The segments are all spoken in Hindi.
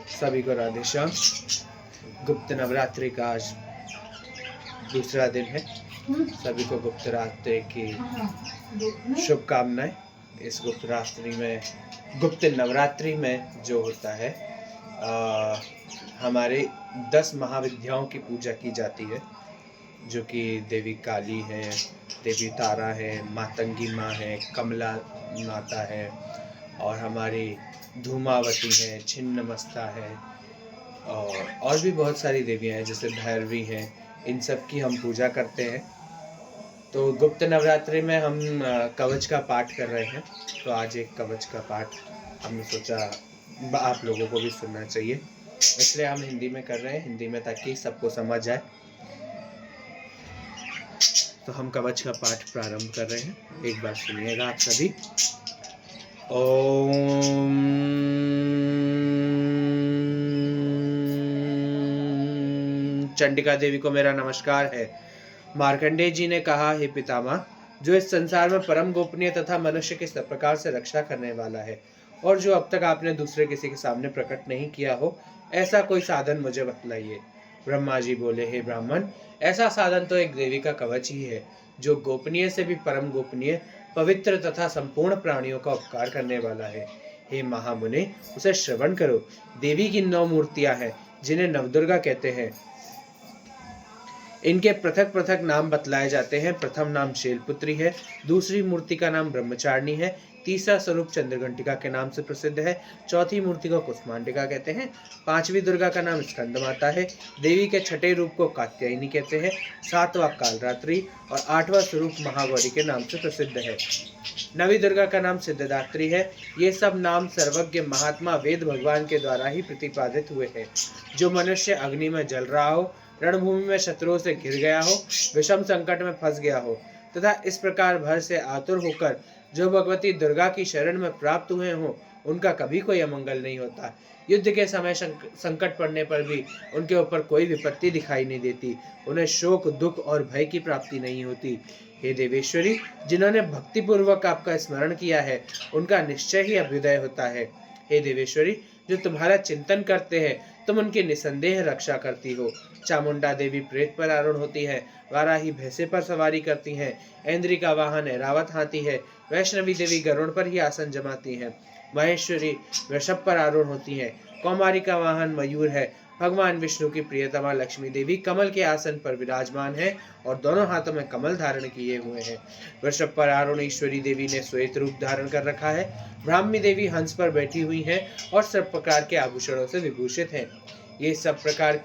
सभी को राधे श्याम। गुप्त नवरात्रि का आज दूसरा दिन है। सभी को गुप्त रात्रि की शुभकामनाएं। इस गुप्त नवरात्रि में जो होता है, हमारे 10 महाविद्याओं की पूजा की जाती है, जो कि देवी काली है, देवी तारा है, मातंगी माँ है, कमला माता है, और हमारी धूमावती है, छिन्नमस्ता है, और भी बहुत सारी देवियाँ हैं, जैसे भैरवी हैं। इन सब की हम पूजा करते हैं। तो गुप्त नवरात्रि में हम कवच का पाठ कर रहे हैं। तो आज एक कवच का पाठ हमने सोचा आप लोगों को भी सुनना चाहिए, इसलिए हम हिंदी में कर रहे हैं, हिंदी में, ताकि सबको समझ आए। तो हम कवच का पाठ प्रारंभ कर रहे हैं। एक बार सुनिएगा आप सभी। ओम चंडिका देवी को मेरा नमस्कार है। मार्कंडेय जी ने कहा, हे पितामह, जो इस संसार में परम गोपनीय तथा मनुष्य के सब प्रकार से रक्षा करने वाला है, और जो अब तक आपने दूसरे किसी के सामने प्रकट नहीं किया हो, ऐसा कोई साधन मुझे बतलाइए। ब्रह्मा जी बोले, हे ब्राह्मण, ऐसा साधन तो एक देवी का कवच ही है, जो गोपनीय से भी परम गोपनीय, पवित्र तथा संपूर्ण प्राणियों का उपकार करने वाला है। हे महामुने, उसे श्रवण करो। देवी की 9 मूर्तियां हैं, जिन्हें नवदुर्गा कहते हैं। इनके पृथक पृथक नाम बतलाए जाते हैं। प्रथम नाम शैलपुत्री है, दूसरी मूर्ति का नाम ब्रह्मचारिणी है, तीसरा स्वरूप चंद्रघंटिका के नाम से प्रसिद्ध है, चौथी मूर्ति को कुष्मांडिका कहते हैं, पांचवी दुर्गा का नाम स्कंद माता है, देवी के छठे रूप को कात्यायनी कहते हैं, सातवां कालरात्रि और आठवां स्वरूप महागौरी के नाम से प्रसिद्ध है। नवी दुर्गा का नाम सिद्धदात्री है। ये सब नाम सर्वज्ञ महात्मा वेद भगवान के द्वारा ही प्रतिपादित हुए हैं। जो मनुष्य अग्नि में जल रहा हो, रणभूमि में शत्रुओं से घिर गया हो, विषम संकट में फंस गया हो, तथा इस प्रकार भर से आतुर होकर जो भगवती दुर्गा की शरण में प्राप्त हुए हों, उनका कभी कोई अमंगल नहीं होता। युद्ध के समय संकट पड़ने पर भी उनके ऊपर कोई विपत्ति दिखाई नहीं देती। उन्हें शोक, दुख और भय की प्राप्ति नहीं होती। हे देवेश्वरी, जिन्होंने भक्तिपूर्वक आपका स्मरण किया है, उनका निश्चय ही अभ्युदय होता है। हे देवेश्वरी, जो तुम्हारा चिंतन करते हैं, तुम उनकी निसंदेह रक्षा करती हो। चामुंडा देवी प्रेत पर आरूढ़ होती है, वाराही भैंसे पर सवारी करती हैं, ऐन्द्री का वाहन ऐरावत हाथी है, वैष्णवी देवी गरुड़ पर ही आसन जमाती हैं, महेश्वरी वृषभ पर आरूढ़ होती हैं, कौमारी का वाहन मयूर है, भगवान विष्णु की प्रियतमा लक्ष्मी देवी कमल के आसन पर विराजमान है और दोनों हाथों में कमल धारण किए हुए हैं। वृषभ पर आरूढ़ ईश्वरी देवी ने श्वेत रूप धारण कर रखा है। ब्राह्मी देवी हंस पर बैठी हुई हैं और सब प्रकार के आभूषणों से विभूषित हैं। इस प्रकार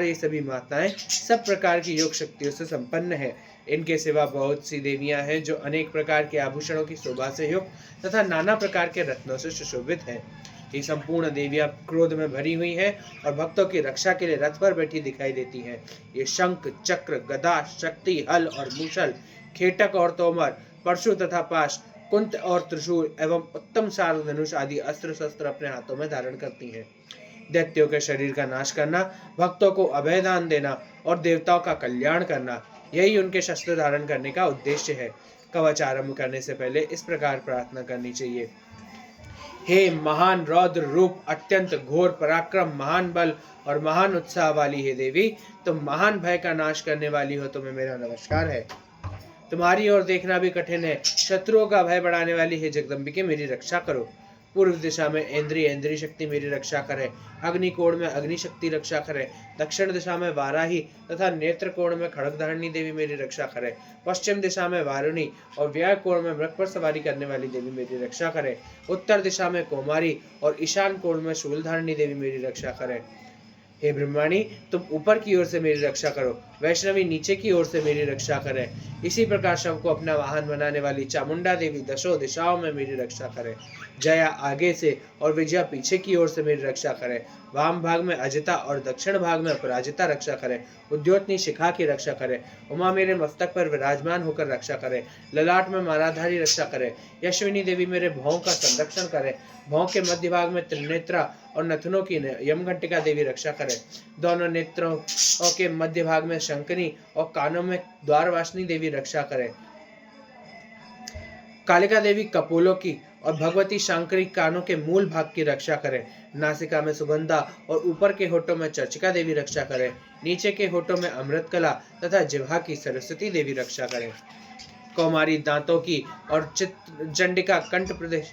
ये सभी माताएं सब प्रकार की योग शक्तियों से संपन्न है। इनके सिवा बहुत सी देवियां हैं, जो अनेक प्रकार के आभूषणों की शोभा से युक्त तथा नाना प्रकार के रत्नों से सुशोभित हैं। ये संपूर्ण देवियां क्रोध में भरी हुई हैं और भक्तों की रक्षा के लिए रथ पर बैठी दिखाई देती हैं। ये शंख, चक्र, गदा, शक्ति, हल और मूषल, खेटक और तोमर, परशु तथा पाश, कुंत और त्रिशूल एवं उत्तम सार धनुष आदि अस्त्र शस्त्र अपने हाथों में धारण करती हैं। दैत्यों के शरीर का नाश करना, भक्तों को अभय दान देना और देवताओं का कल्याण करना, यही उनके शस्त्र धारण करने का उद्देश्य है। कवच आरंभ करने से पहले इस प्रकार प्रार्थना करनी चाहिए। हे महान रौद्र रूप, अत्यंत घोर पराक्रम, महान बल और महान उत्साह वाली हे देवी, तुम महान भय का नाश करने वाली हो, तुम्हें मेरा नमस्कार है। तुम्हारी ओर देखना भी कठिन है। शत्रुओं का भय बढ़ाने वाली हे जगदम्बिके, मेरी रक्षा करो। पूर्व दिशा में ऐन्द्री शक्ति मेरी रक्षा करे। अग्नि कोण में अग्नि शक्ति रक्षा करे। दक्षिण दिशा में वाराही तथा नेत्र कोण में खड़गधारिणी देवी मेरी रक्षा करे। पश्चिम दिशा में वारुणी और व्यय कोण में मृग पर सवारी करने वाली देवी मेरी रक्षा करे। उत्तर दिशा में कोमारी और ईशान कोण में शूलधारिणी देवी मेरी रक्षा करे। हे ब्रह्माणी, तुम ऊपर की ओर से मेरी रक्षा करो, वैष्णवी नीचे की ओर से मेरी रक्षा करे। इसी प्रकार शव को अपना वाहन बनाने वाली चामुंडा देवी दशों दिशाओं में मेरी रक्षा करे। जया आगे से और विजया पीछे की ओर से मेरी रक्षा करे। वाम भाग में अजिता और दक्षिण भाग में अपराजिता रक्षा करे। उद्योतनी शिखा की रक्षा करे। उमा मेरे मस्तक पर विराजमान होकर रक्षा करे। ललाट में मालाधारी रक्षा करे। यशविनी देवी मेरे भौं का संरक्षण करे। भौं के मध्य भाग में त्रिनेत्रा और नथनों की यमघंटिका देवी रक्षा करे। दोनों नेत्रों के मध्य भाग में शंकनी और कानों में द्वारवासिनी देवी रक्षा करे। कालिका देवी कपोलों की और भगवती शांकरी कानों के मूल भाग की रक्षा करें। नासिका में सुगंधा और ऊपर के होठों में चर्चिका देवी रक्षा करें। नीचे के होठों में अमृत कला तथा जिह्वा की सरस्वती देवी रक्षा करें। कौमारी दांतों की और चंडिका कंठ प्रदेश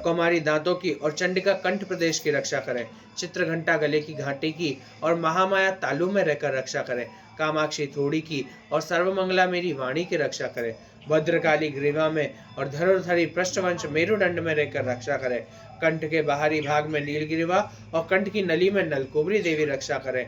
कौमारी दांतों की और चंडिका कंठ प्रदेश की रक्षा करें। चित्रघंटा गले की घाटी की और महामाया तालु में रहकर रक्षा करें। कामाक्षी थोड़ी की और सर्वमंगला मेरी वाणी की रक्षा करें। भद्रकाली ग्रीवा में और धनुर्धरी पृष्ठवंश मेरुदंड में रहकर रक्षा करें। कंठ के बाहरी भाग में नीलगिरिवा और कंठ की नली में नलकुबरी देवी रक्षा करें।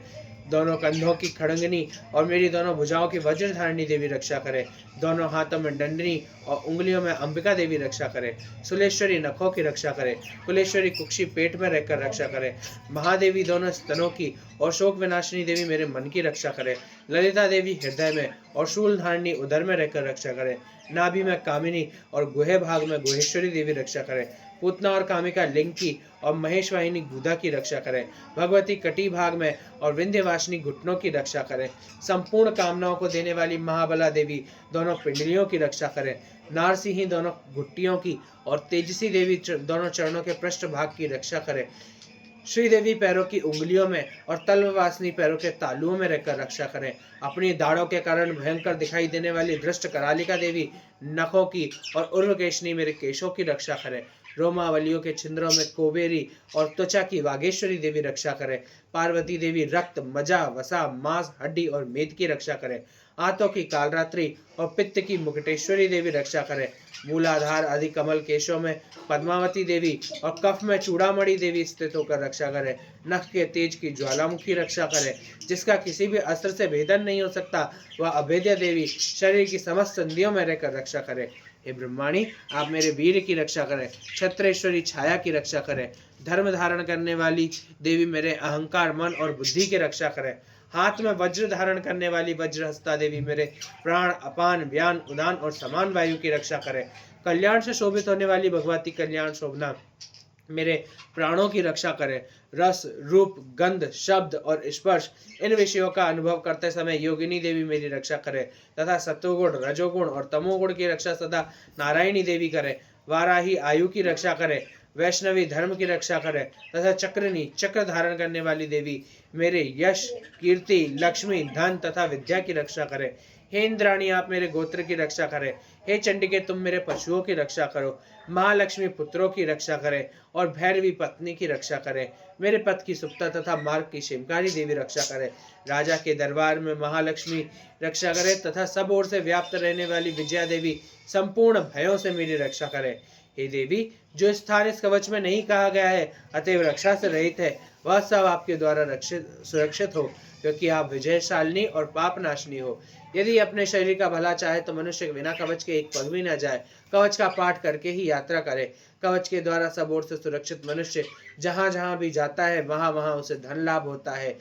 दोनों कंधों की खड़ंगनी और मेरी दोनों भुजाओं की वज्रधारिणी देवी रक्षा करे। दोनों हाथों में दंडनी और उंगलियों में अंबिका देवी रक्षा करे। सुलेश्वरी नखों की रक्षा करे। कुलेश्वरी कुक्षी पेट में रहकर रक्षा करे। महादेवी दोनों स्तनों की और शोक विनाशिनी देवी मेरे मन की रक्षा करे। ललिता देवी हृदय में और शूल धारिणी उदर में रहकर रक्षा करे। नाभि में कामिनी और गुहे भाग में गुहेश्वरी देवी रक्षा करे। पूतना और कामिका लिंग की और महेश वाहिनी गुदा की रक्षा करें। भगवती कटी भाग में और विंध्यवासिनी घुटनों की रक्षा करें। संपूर्ण कामनाओं को देने वाली महाबला देवी दोनों पिंडलियों की रक्षा करें। नारसिंही दोनों घुट्टियों की और तेजसी देवी दोनों चरणों के पृष्ठ भाग की रक्षा करें। श्रीदेवी पैरों की उंगलियों में और तल्ववासिनी पैरों के तालुओं में रहकर रक्षा करें। अपनी दाढ़ों के कारण भयंकर दिखाई देने वाली दृष्ट करालिका देवी नखों की और उर्वकेशनी मेरे केशों की रक्षा करें। रोमावलियों के छिंद्रों में कोबेरी और त्वचा की वागेश्वरी देवी रक्षा करें। पार्वती देवी रक्त, मजा, वसा, मांस, हड्डी और मेद की रक्षा करें। आंतों की कालरात्रि और पित्त की मुकुटेश्वरी देवी रक्षा करें। मूलाधार आदि कमल केशों में पद्मावती देवी और कफ में चूड़ामणि देवी स्थित होकर रक्षा करें। नख के तेज की ज्वालामुखी रक्षा करें, जिसका किसी भी अस्त्र से भेदन नहीं हो सकता, वह अभेद्य देवी शरीर की समस्त संधियों में रहकर रक्षा करें। हे ब्रह्माणी, आप मेरे वीर की रक्षा करें। क्षत्रेश्वरी छाया की रक्षा करें। धर्म धारण करने वाली देवी मेरे अहंकार, मन और बुद्धि की रक्षा करें। हाथ में वज्र धारण करने वाली वज्रहस्ता देवी मेरे प्राण, अपान, व्यान, उदान और समान वायु की रक्षा करें। कल्याण से शोभित होने वाली भगवती कल्याण शोभना मेरे प्राणों की रक्षा करें। रस, रूप, गंध, शब्द और स्पर्श इन विषयों का अनुभव करते समय योगिनी देवी मेरी रक्षा करे तथा सत्वगुण, रजोगुण और तमोगुण की रक्षा सदा नारायणी देवी करे। वाराही आयु की रक्षा करे। वैष्णवी धर्म की रक्षा करे तथा चक्रनी चक्र धारण करने वाली देवी मेरे यश, कीर्ति, लक्ष्मी, धन तथा विद्या की रक्षा करे। हे इंद्राणी, आप मेरे गोत्र की रक्षा करें। हे चंडिके, तुम मेरे पशुओं की रक्षा करो। महालक्ष्मी पुत्रों की रक्षा करें और भैरवी पत्नी की रक्षा करें। मेरे पथ की सुप्ता तथा मार्ग की शिवकारी देवी रक्षा करें। राजा के दरबार में महालक्ष्मी रक्षा करे तथा सब ओर से व्याप्त रहने वाली विजया देवी संपूर्ण भयों से मेरी रक्षा करे। हे देवी, जो स्थान इस कवच में नहीं कहा गया है अतएव रक्षा से रहित है, वह सब आपके द्वारा सुरक्षित हो, क्योंकि आप विजयशालिनी और पाप नाशनी हो। यदि अपने शरीर का भला चाहे तो मनुष्य बिना कवच के एक पग भी न जाए। कवच का पाठ करके ही यात्रा करे। कवच के द्वारा सब ओर से सुरक्षित मनुष्य जहाँ जहाँ भी जाता है वहाँ वहाँ उसे धन लाभ होता है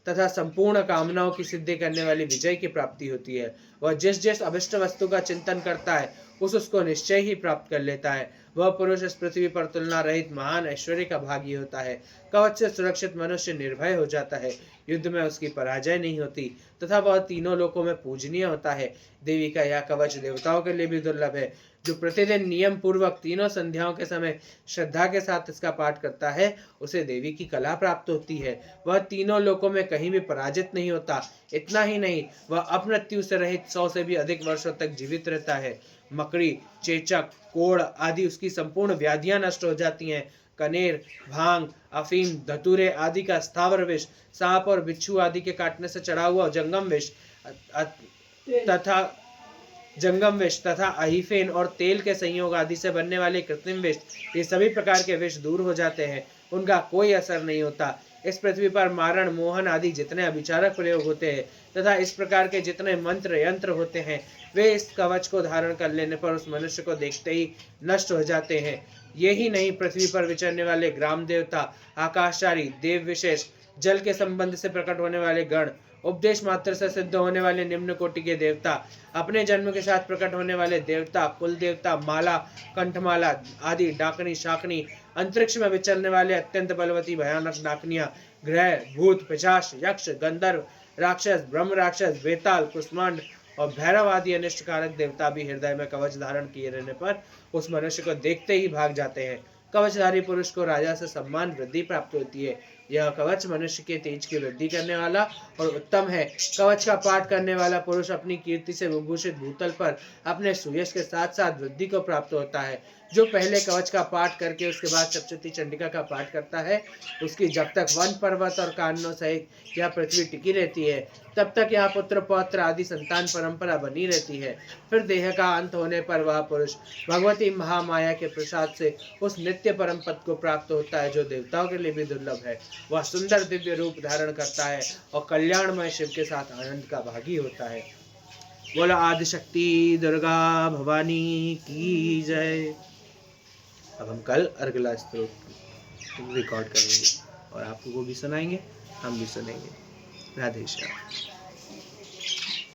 तथा संपूर्ण कामनाओं की सिद्धि करने वाली विजय की प्राप्ति होती है। वह जिस जिस अभिष्ट वस्तु का चिंतन करता है उसको निश्चय ही प्राप्त कर लेता है। वह पुरुष इस पृथ्वी पर तुलना रहित महान ऐश्वर्य का भागी होता है। कवच से सुरक्षित मनुष्य निर्भय हो जाता है। युद्ध में उसकी पराजय नहीं होती तथा वह तीनों लोकों में पूजनीय होता है। देवी का यह कवच देवताओं के लिए भी दुर्लभ है। जो प्रतिदिन नियम पूर्वक तीनों संध्याओं के समय श्रद्धा के साथ इसका पाठ करता है उसे देवी की कला प्राप्त होती है। वह तीनों लोकों में कहीं भी पराजित नहीं होता। इतना ही नहीं, वह अपमृत्यु से रहित 100 से भी अधिक वर्षों तक जीवित रहता है। मकड़ी, चेचक, कोढ़ आदि उसकी संपूर्ण व्याधियां नष्ट हो जाती हैं। कनेर, भांग, अफीम, धतूरे आदि का स्थावर विष, सांप और बिच्छू आदि के काटने से चढ़ा हुआ जंगम विष तथा अहिफेन और तेल के संयोग आदि से बनने वाले कृत्रिम विष, ये सभी प्रकार के विष दूर हो जाते हैं। उनका कोई असर नहीं होता। इस पृथ्वी पर मारण, मोहन आदि जितने अभिचारक प्रयोग होते हैं तथा इस प्रकार के जितने मंत्र यंत्र होते हैं वे इस कवच को धारण कर लेने पर उस मनुष्य को देखते ही नष्ट हो जाते हैं। यही नहीं, पृथ्वी पर विचरने वाले ग्राम देवता, आकाशचारी, देव विशेष, जल के संबंध से प्रकट होने वाले गण, उपदेश मात्र से सिद्ध होने वाले निम्न कोटि के देवता, अपने जन्म के साथ प्रकट होने वाले देवता, कुल देवता, माला, कंठमाला आदि डाकनी, शाकनी, अंतरिक्ष में विचरने वाले अत्यंत बलवती भयानक डाकनियां, ग्रह, भूत, पिशाच, यक्ष, गंधर्व, राक्षस, ब्रह्म राक्षस, वेताल, कुष्मांड और भैरव आदि अनिष्टकारक देवता भी हृदय में कवच धारण किए रहने पर उस मनुष्य को देखते ही भाग जाते हैं। कवचधारी पुरुष को राजा से सम्मान वृद्धि प्राप्त होती है। यह कवच मनुष्य के तेज की वृद्धि करने वाला और उत्तम है। कवच का पाठ करने वाला पुरुष अपनी कीर्ति से विभूषित भूतल पर अपने सुयश के साथ साथ वृद्धि को प्राप्त होता है। जो पहले कवच का पाठ करके उसके बाद सप्तशती चंडिका का पाठ करता है, उसकी जब तक वन पर्वत और काननों सहित यह पृथ्वी टिकी रहती है, तब तक यह पुत्र पौत्र आदि संतान परंपरा बनी रहती है। फिर देह का अंत होने पर वह पुरुष भगवती महामाया के प्रसाद से उस नित्य परम पद को प्राप्त होता है जो देवताओं के लिए भी दुर्लभ है। वह सुंदर दिव्य रूप धारण करता है और कल्याणमय शिव के साथ आनंद का भागी होता है। बोला आदिशक्ति दुर्गा भवानी की जय। अब हम कल अगला स्तोत्र रिकॉर्ड करेंगे और आपको भी सुनाएंगे, हम भी सुनेंगे। राधे श्याम।